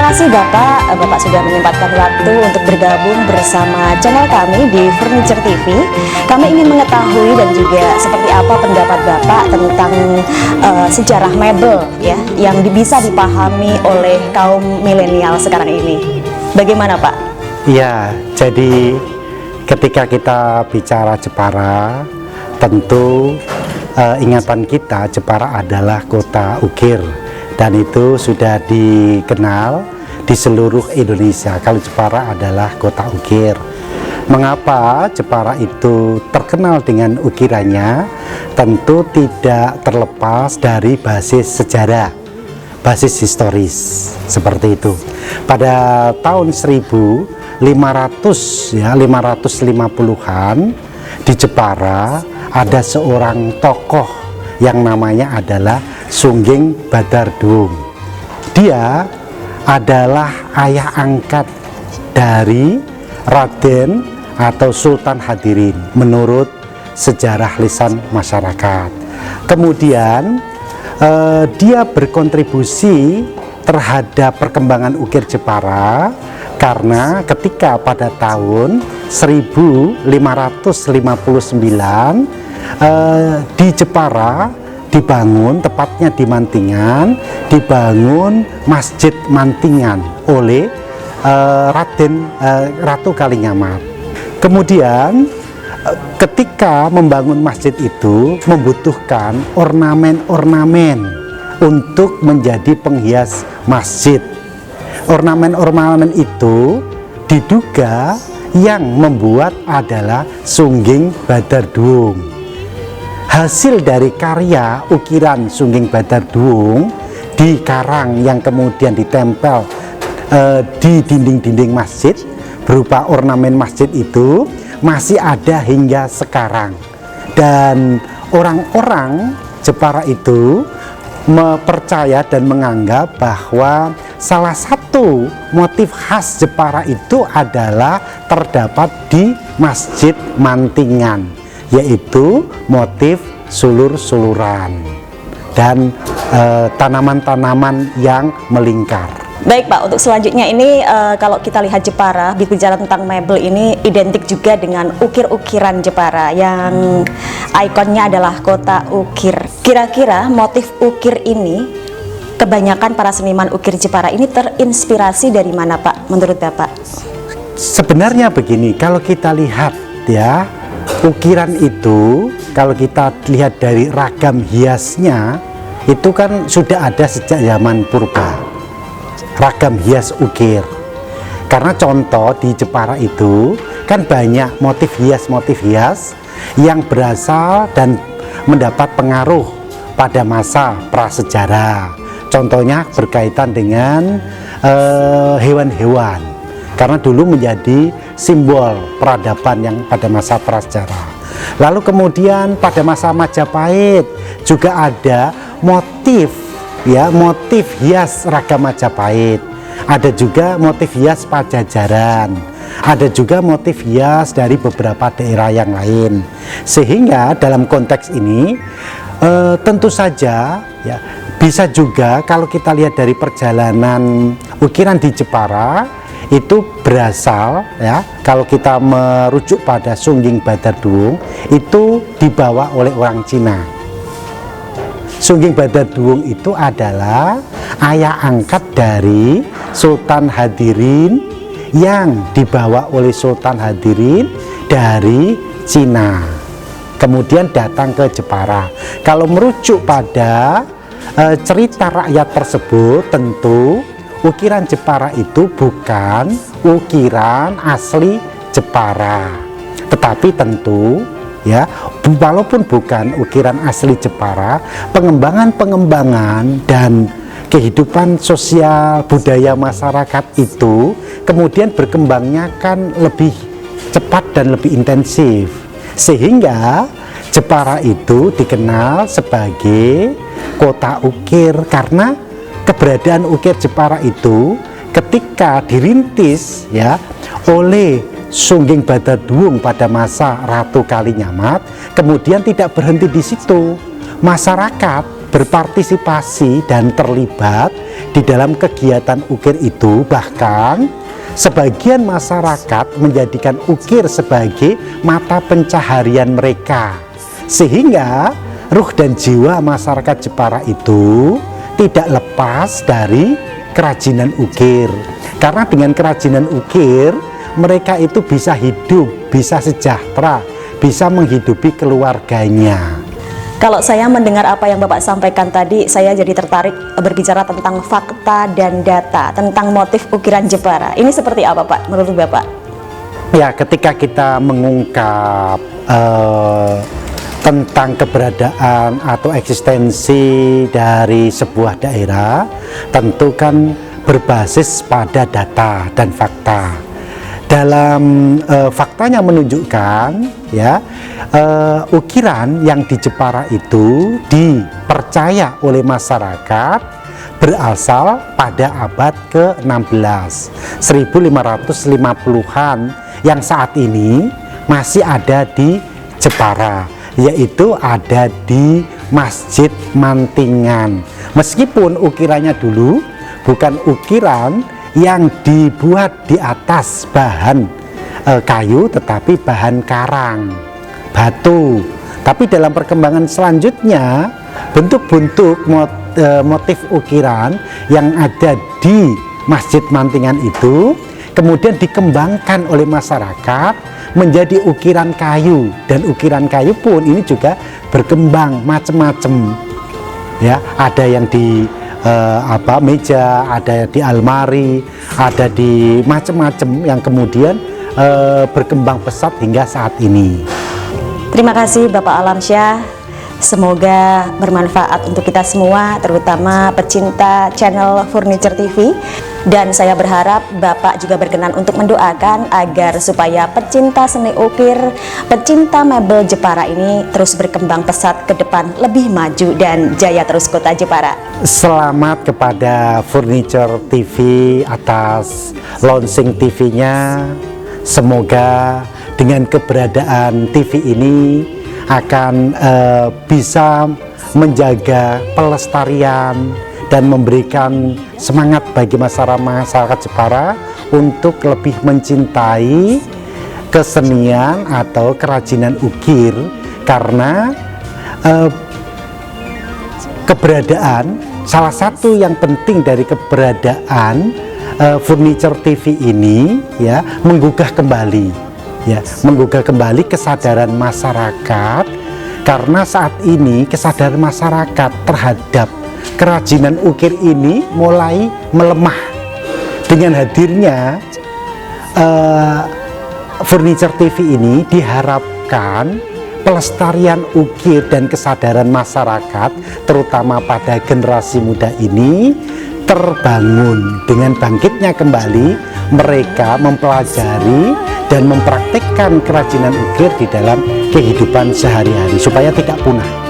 Terima kasih Bapak sudah menyempatkan waktu untuk bergabung bersama channel kami di Furniture TV. Kami ingin mengetahui dan juga seperti apa pendapat Bapak tentang sejarah mebel ya, yang bisa dipahami oleh kaum milenial sekarang ini. Bagaimana Pak? Iya, jadi ketika kita bicara Jepara, tentu ingatan kita Jepara adalah kota ukir, dan itu sudah dikenal di seluruh Indonesia kalau Jepara adalah kota ukir. Mengapa Jepara itu terkenal dengan ukirannya? Tentu tidak terlepas dari basis sejarah, basis historis seperti itu. Pada tahun 550-an di Jepara ada seorang tokoh yang namanya adalah Sungging Badardung. Dia adalah ayah angkat dari Raden atau Sultan Hadirin menurut sejarah lisan masyarakat. Kemudian dia berkontribusi terhadap perkembangan ukir Jepara karena ketika pada tahun 1559 di Jepara dibangun, tepatnya di Mantingan, dibangun Masjid Mantingan oleh Ratu Kalinyamat. Kemudian ketika membangun masjid itu membutuhkan ornamen-ornamen untuk menjadi penghias masjid. Ornamen-ornamen itu diduga yang membuat adalah Sungging Badardung. Hasil dari karya ukiran Sungging Badardung di karang yang kemudian ditempel di dinding-dinding masjid berupa ornamen masjid itu masih ada hingga sekarang, dan orang-orang Jepara itu percaya dan menganggap bahwa salah satu motif khas Jepara itu adalah terdapat di Masjid Mantingan, yaitu motif sulur-suluran dan tanaman-tanaman yang melingkar. Baik Pak, untuk selanjutnya ini kalau kita lihat Jepara, bicara tentang mebel ini identik juga dengan ukir-ukiran Jepara yang ikonnya adalah kota ukir. Kira-kira motif ukir ini, kebanyakan para seniman ukir Jepara ini terinspirasi dari mana Pak, menurut Bapak? Sebenarnya begini, kalau kita lihat ya, ukiran itu kalau kita lihat dari ragam hiasnya itu kan sudah ada sejak zaman purba, ragam hias ukir. Karena contoh di Jepara itu kan banyak motif hias yang berasal dan mendapat pengaruh pada masa prasejarah. Contohnya berkaitan dengan hewan-hewan, karena dulu menjadi simbol peradaban yang pada masa prasejarah. Lalu kemudian pada masa Majapahit juga ada motif hias ragam Majapahit. Ada juga motif hias Pajajaran, ada juga motif hias dari beberapa daerah yang lain. Sehingga dalam konteks ini tentu saja ya, bisa juga kalau kita lihat dari perjalanan ukiran di Jepara itu berasal ya, kalau kita merujuk pada Sungging Badardung itu dibawa oleh orang Cina. Sungging Badardung itu adalah ayah angkat dari Sultan Hadirin yang dibawa oleh Sultan Hadirin dari Cina, kemudian datang ke Jepara. Kalau merujuk pada cerita rakyat tersebut, tentu ukiran Jepara itu bukan ukiran asli Jepara, tetapi tentu ya, walaupun bukan ukiran asli Jepara, pengembangan dan kehidupan sosial budaya masyarakat itu kemudian berkembangnya kan lebih cepat dan lebih intensif, sehingga Jepara itu dikenal sebagai kota ukir karena keberadaan ukir Jepara itu ketika dirintis ya oleh Sungging Badardung pada masa Ratu Kalinyamat, kemudian tidak berhenti di situ. Masyarakat berpartisipasi dan terlibat di dalam kegiatan ukir itu, bahkan sebagian masyarakat menjadikan ukir sebagai mata pencaharian mereka, sehingga ruh dan jiwa masyarakat Jepara itu tidak lepas dari kerajinan ukir. Karena dengan kerajinan ukir mereka itu bisa hidup, bisa sejahtera, bisa menghidupi keluarganya. Kalau saya mendengar apa yang Bapak sampaikan tadi, saya jadi tertarik berbicara tentang fakta dan data tentang motif ukiran Jepara. Ini seperti apa, Pak, menurut Bapak? Ya, ketika kita mengungkap tentang keberadaan atau eksistensi dari sebuah daerah, tentu kan berbasis pada data dan fakta. Dalam faktanya menunjukkan ya, ukiran yang di Jepara itu dipercaya oleh masyarakat berasal pada abad ke-16, 1550-an, yang saat ini masih ada di Jepara, yaitu ada di Masjid Mantingan. Meskipun ukirannya dulu bukan ukiran yang dibuat di atas bahan kayu, tetapi bahan karang, batu. Tapi dalam perkembangan selanjutnya, bentuk-bentuk motif ukiran yang ada di Masjid Mantingan itu kemudian dikembangkan oleh masyarakat menjadi ukiran kayu, dan ukiran kayu pun ini juga berkembang macam-macam. Ya, ada yang di meja, ada di almari, ada di macam-macam yang kemudian berkembang pesat hingga saat ini. Terima kasih Bapak Alamsyah. Semoga bermanfaat untuk kita semua, terutama pecinta channel Furniture TV. Dan saya berharap Bapak juga berkenan untuk mendoakan agar supaya pecinta seni ukir, pecinta mebel Jepara ini terus berkembang pesat ke depan, lebih maju dan jaya terus kota Jepara. Selamat kepada Furniture TV atas launching TV-nya. Semoga dengan keberadaan TV ini akan bisa menjaga pelestarian dan memberikan semangat bagi masyarakat Jepara untuk lebih mencintai kesenian atau kerajinan ukir, karena keberadaan, salah satu yang penting dari keberadaan Furniture TV ini ya, menggugah kembali kesadaran masyarakat, karena saat ini kesadaran masyarakat terhadap kerajinan ukir ini mulai melemah. Dengan hadirnya Furniture TV ini diharapkan pelestarian ukir dan kesadaran masyarakat, terutama pada generasi muda ini, terbangun. Dengan bangkitnya kembali, mereka mempelajari dan mempraktikkan kerajinan ukir di dalam kehidupan sehari-hari supaya tidak punah.